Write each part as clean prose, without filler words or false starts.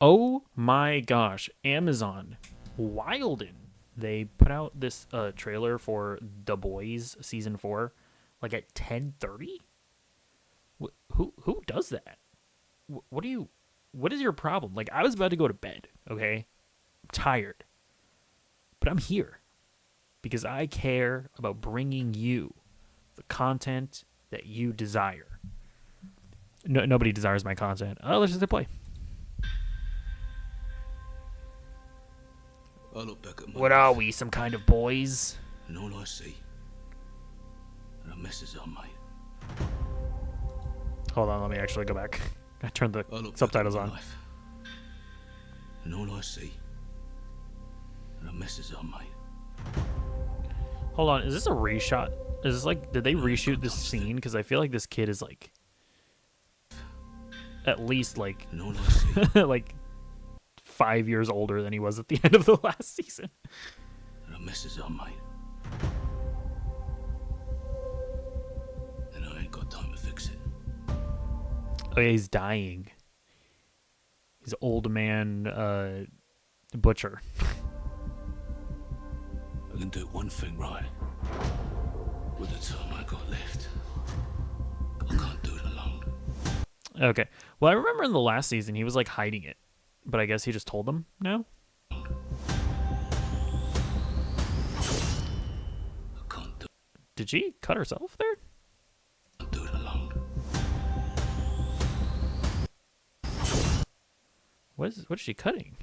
Oh my gosh, Amazon, Wilden. They put out this trailer for The Boys season 4 like at 10:30. Who does that? What do you what is your problem? Like I was about to go to bed, okay? I'm tired. But I'm here because I care about bringing you the content that you desire. No, nobody desires my content. Let's just hit play. I look back at my What life, are we, some kind of boys? and all I see are messes I made. Hold on, let me actually go back. I turned the I look subtitles back at my on. life, and all I see are messes I made. Hold on, is this a reshot? Is this like, did they reshoot this scene? Because I feel like this kid is like, at least like, And all I see like 5 years older than he was at the end of the last season. are messes I made. And I ain't got time to fix it. Oh yeah, he's dying. He's old man, butcher. I can do one thing right with the time I got left. I can't do it alone. Okay. Well, I remember in the last season he was like hiding it, but I guess he just told them now. I can't Did she cut herself there? do it alone. What is she cutting?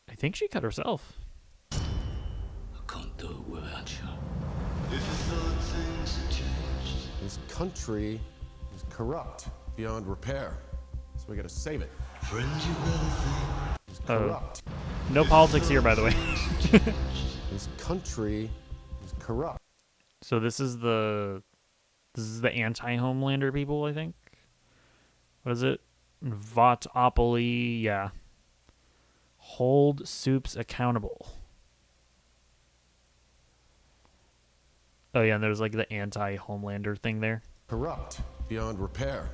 I think she cut herself. I can't do it without you. This country is corrupt beyond repair, so we gotta save it. It's corrupt. No politics here, by the way. This country is corrupt. So this is the anti-Homelander people, I think. What is it? Votopoly, yeah. Hold soups accountable. Oh yeah, and there's like the anti-Homelander thing there. Corrupt beyond repair,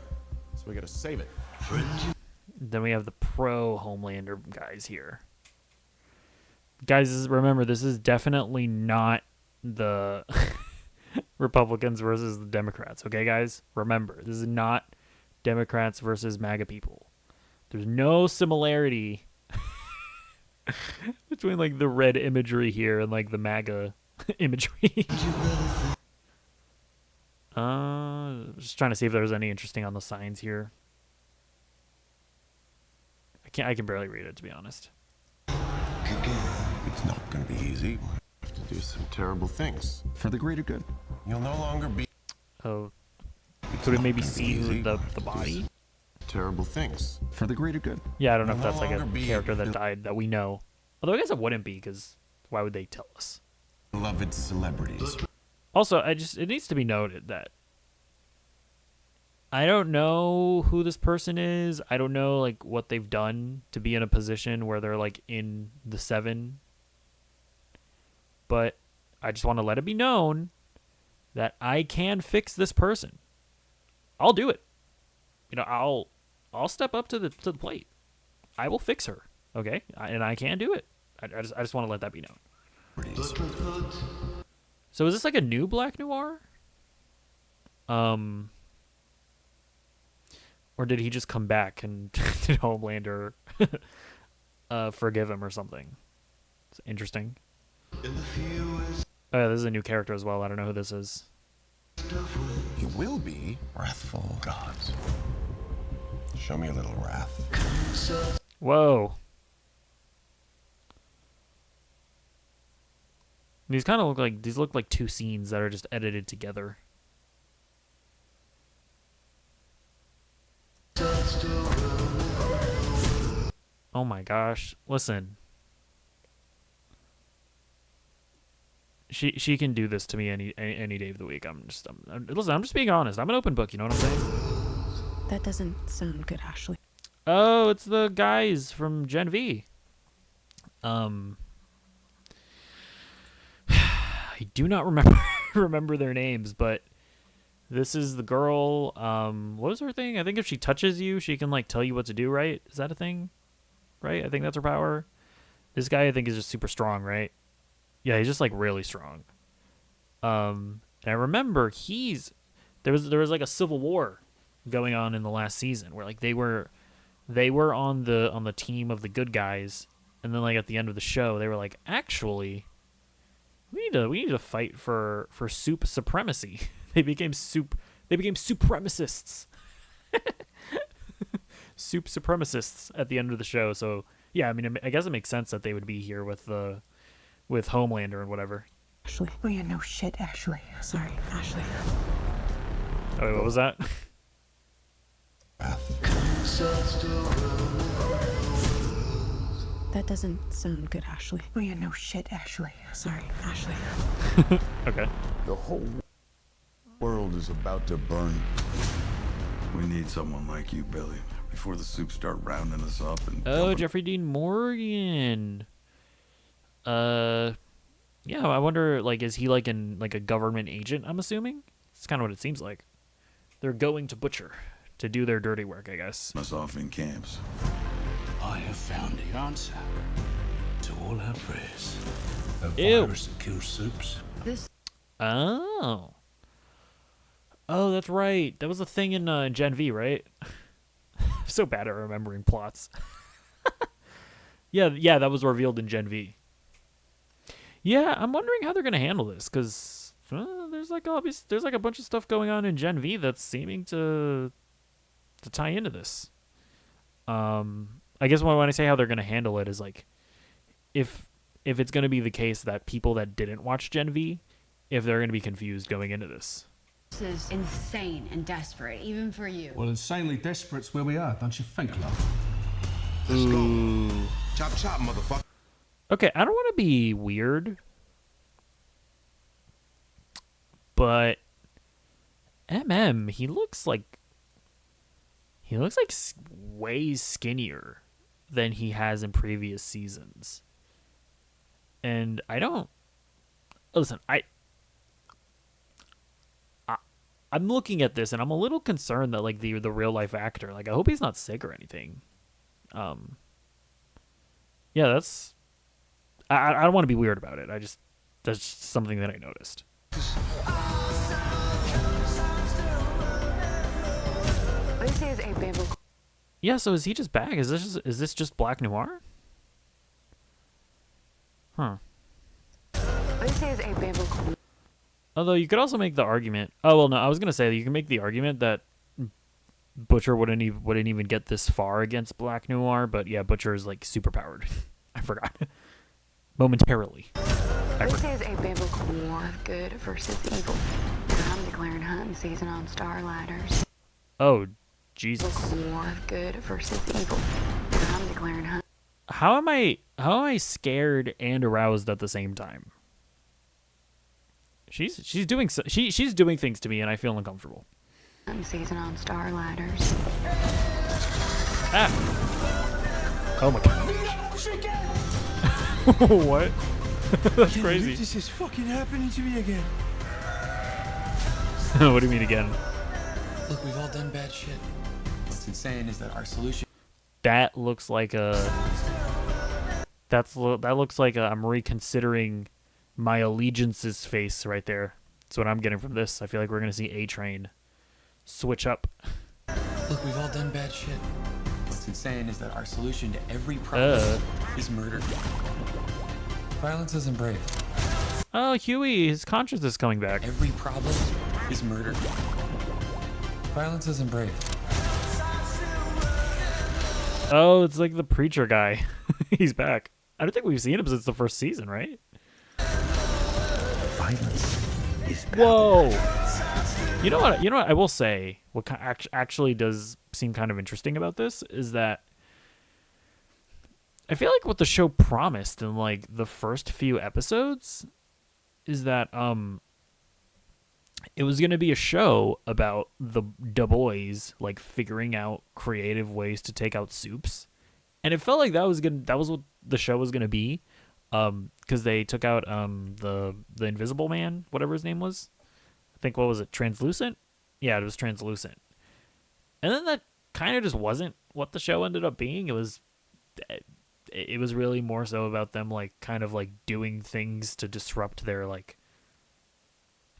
so we gotta save it. Then we have the pro-Homelander guys here. Guys, remember, this is definitely not the Republicans versus the Democrats, okay, guys? Remember, this is not Democrats versus MAGA people. There's no similarity between, like, the red imagery here and, like, the MAGA imagery. Just trying to see if there's any interesting on the signs here. I can barely read it, to be honest. It's not gonna be easy. We'll have to do some terrible things for the greater good. You'll no longer be. Oh, could we maybe see who the body? Terrible things for the greater good. Yeah, I don't know if You'll that's no like a longer be character that died that we know. Although I guess it wouldn't be, because why would they tell us? Beloved celebrities. Also, it needs to be noted that I don't know who this person is. I don't know like what they've done to be in a position where they're like in the 7. But I just want to let it be known that I can fix this person. I'll do it. You know, I'll step up to the plate. I will fix her. Okay? And I can do it. I just want to let that be known. So is this like a new Black Noir? Or did he just come back and did Homelander forgive him or something? It's interesting. Oh, yeah, this is a new character as well. I don't know who this is. You will be wrathful gods. Show me a little wrath. Whoa. These kind of look like two scenes that are just edited together. Oh my gosh. Listen. She can do this to me any day of the week. Listen, I'm just being honest. I'm an open book, you know what I'm saying? That doesn't sound good, Ashley. Oh, it's the guys from Gen V. I do not remember their names, but This is the girl. What was her thing? I think if she touches you, she can like tell you what to do. Right? Is that a thing? Right? I think that's her power. This guy, I think, is just super strong. Right? Yeah, he's just like really strong. And I remember there was like a civil war going on in the last season where like they were on the team of the good guys, and then like at the end of the show they were like, actually, we need to fight for soup supremacy. They became supremacists. Soup supremacists at the end of the show. So yeah, I mean, I guess it makes sense that they would be here with Homelander and whatever. Ashley. Oh, yeah, no shit, Ashley. Sorry, Ashley. Oh, wait, what was that? That doesn't sound good, Ashley. Oh, yeah, no shit, Ashley. Sorry, Ashley. Okay. The whole world is about to burn. We need someone like you, Billy, before the soup start rounding us up and Oh, Jeffrey Dean Morgan. Yeah, I wonder, like, is he like a government agent, I'm assuming? It's kind of what it seems like. They're going to Butcher to do their dirty work, I guess. us off in camps. I have found the answer to all our prayers. A Ew. virus that kills soups. Oh. Oh, that's right. That was a thing in Gen V, right? I'm so bad at remembering plots. Yeah, that was revealed in Gen V. Yeah, I'm wondering how they're gonna handle this, because there's like a bunch of stuff going on in Gen V that's seeming to tie into this. I guess when I say how they're gonna handle it is like, if it's gonna be the case that people that didn't watch Gen V, if they're gonna be confused going into this. This is insane and desperate, even for you. Well, insanely desperate's where we are, don't you think, love? Let's go. Chop chop, motherfucker. Okay, I don't want to be weird, but he looks like way skinnier than he has in previous seasons. And I don't listen. I'm looking at this and I'm a little concerned that like the real life actor, like I hope he's not sick or anything. Yeah, that's. I don't want to be weird about it. That's just something that I noticed. This is a biblical. Yeah, so is he just back? Is this just Black Noir? Huh. This is a biblical. Although you could also make the argument. Oh well, no, I was gonna say that you can make the argument that Butcher wouldn't even get this far against Black Noir, but yeah, Butcher is like super powered. I forgot. Momentarily. This is a biblical war of good versus evil. I'm declaring hunting season on Star Ladders. Oh, Jesus. War of good versus evil. I'm declaring hunting. How am I scared and aroused at the same time? She's doing she's doing things to me and I feel uncomfortable. Season on Star Ladders. Ah. Oh my god. What? That's crazy. This is fucking happening to me again. What do you mean again? Look, we've all done bad shit. What's insane is that our solution. That looks like that looks like I'm reconsidering my allegiances face right there. That's what I'm getting from this. I feel like we're gonna see A-Train switch up. Look, we've all done bad shit. What's insane is that our solution to every problem is murder. Violence isn't brave. Oh, Huey, his conscience is coming back. Every problem is murder. Violence isn't brave. Oh, it's like the preacher guy. He's back. I don't think we've seen him since the first season, right? Violence is bad. Whoa. You know what? I will say what actually does seem kind of interesting about this is that I feel like what the show promised in like the first few episodes is that it was going to be a show about the boys like figuring out creative ways to take out soups. And it felt like that was what the show was going to be, cuz they took out the invisible man, whatever his name was. I think, what was it? Translucent? Yeah, it was translucent. And then that kind of just wasn't what the show ended up being. It was really more so about them like kind of like doing things to disrupt their like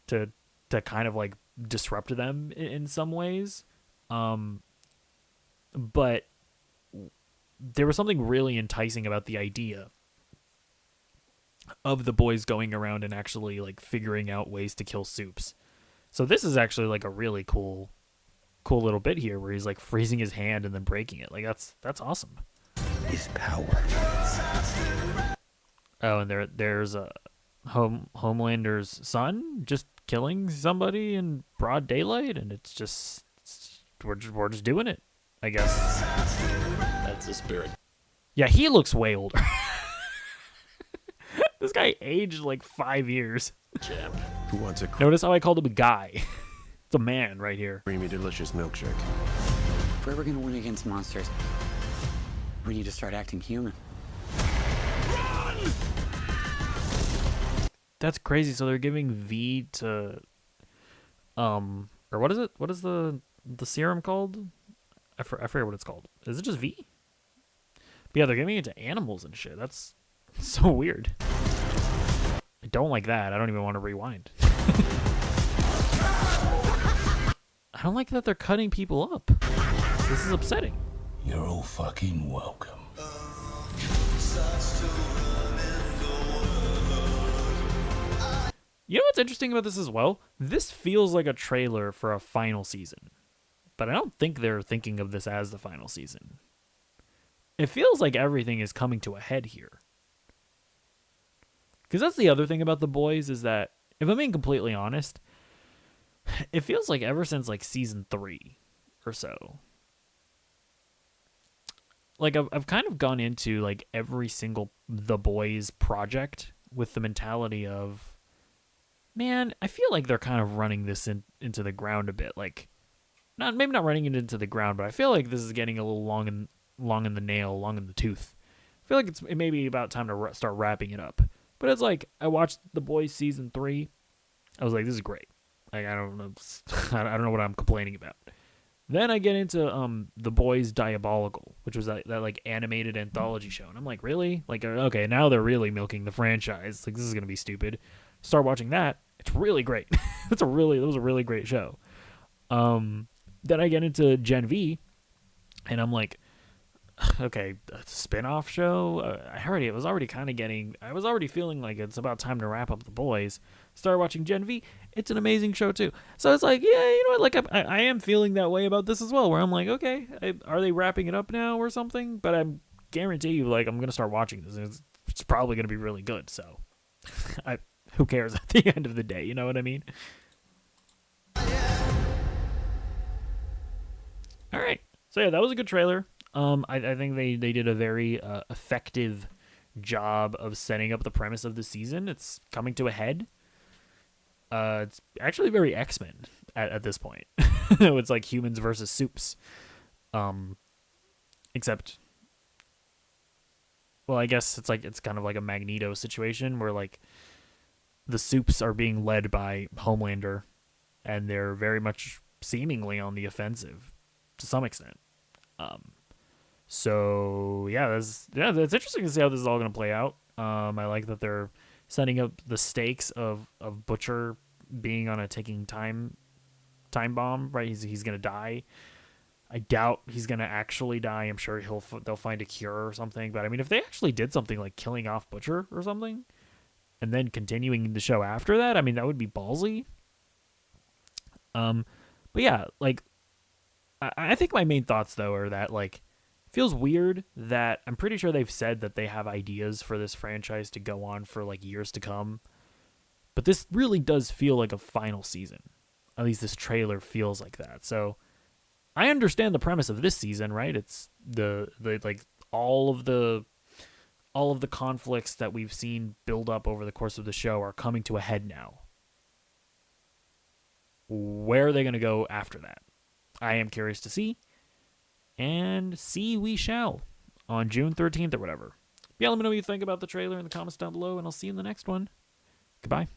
to kind of like disrupt them in some ways. But there was something really enticing about the idea of the boys going around and actually like figuring out ways to kill Soups. So this is actually like a really cool little bit here where he's like freezing his hand and then breaking it. Like that's awesome. Is power. Oh, and there's a Homelander's son just killing somebody in broad daylight, and it's just we're just doing it, I guess. That's the spirit. Yeah, he looks way older. This guy aged like 5 years. Champ. Who wants a Notice how I called him a guy. It's a man right here. creamy, delicious milkshake? If we're ever gonna win against monsters, we need to start acting human. That's crazy. So they're giving V to, or what is it? What is the serum called? I forget what it's called. Is it just V? But yeah, they're giving it to animals and shit. That's so weird. I don't like that. I don't even want to rewind. I don't like that they're cutting people up. This is upsetting. You're all fucking welcome. You know what's interesting about this as well? This feels like a trailer for a final season. But I don't think they're thinking of this as the final season. It feels like everything is coming to a head here. Because that's the other thing about The Boys is that, if I'm being completely honest, it feels like ever since like season 3 or so, like I've kind of gone into like every single The Boys project with the mentality of, man, I feel like they're kind of running this into the ground a bit. Like, maybe not running it into the ground, but I feel like this is getting a little long in the nail, long in the tooth. I feel like it may be about time to start wrapping it up. But it's like, I watched The Boys season 3. I was like, this is great. Like, I don't know, I don't know what I'm complaining about. Then I get into The Boys Diabolical, which was that like animated anthology show, and I'm like, really? Like, okay, now they're really milking the franchise. Like, this is gonna be stupid. Start watching that. It's really great. That was a really great show. Then I get into Gen V, and I'm like, okay, a spin-off show. I was already feeling like it's about time to wrap up The Boys. Started watching Gen V. It's an amazing show too. So it's like, yeah, you know what? Like I am feeling that way about this as well. Where I'm like, okay, are they wrapping it up now or something? But I guarantee you, like, I'm gonna start watching this. And it's probably gonna be really good. So, who cares at the end of the day? You know what I mean? All right. So yeah, that was a good trailer. I think they did a very effective job of setting up the premise of the season. It's coming to a head. It's actually very X-Men at this point. It's like humans versus Soups. Except, well, I guess it's kind of like a Magneto situation where like the Soups are being led by Homelander, and they're very much seemingly on the offensive to some extent. So yeah, it's interesting to see how this is all going to play out. I like that they're setting up the stakes of Butcher being on a ticking time bomb. Right, he's going to die. I doubt he's going to actually die. I'm sure they'll find a cure or something. But I mean, if they actually did something like killing off Butcher or something, and then continuing the show after that, I mean, that would be ballsy. But yeah, like I think my main thoughts though are that like, feels weird that I'm pretty sure they've said that they have ideas for this franchise to go on for like years to come. But this really does feel like a final season. At least this trailer feels like that. So I understand the premise of this season, right? It's the like all of the conflicts that we've seen build up over the course of the show are coming to a head now. Where are they going to go after that? I am curious to see. And see we shall on June 13th or whatever. Yeah, let me know what you think about the trailer in the comments down below, and I'll see you in the next one. Goodbye.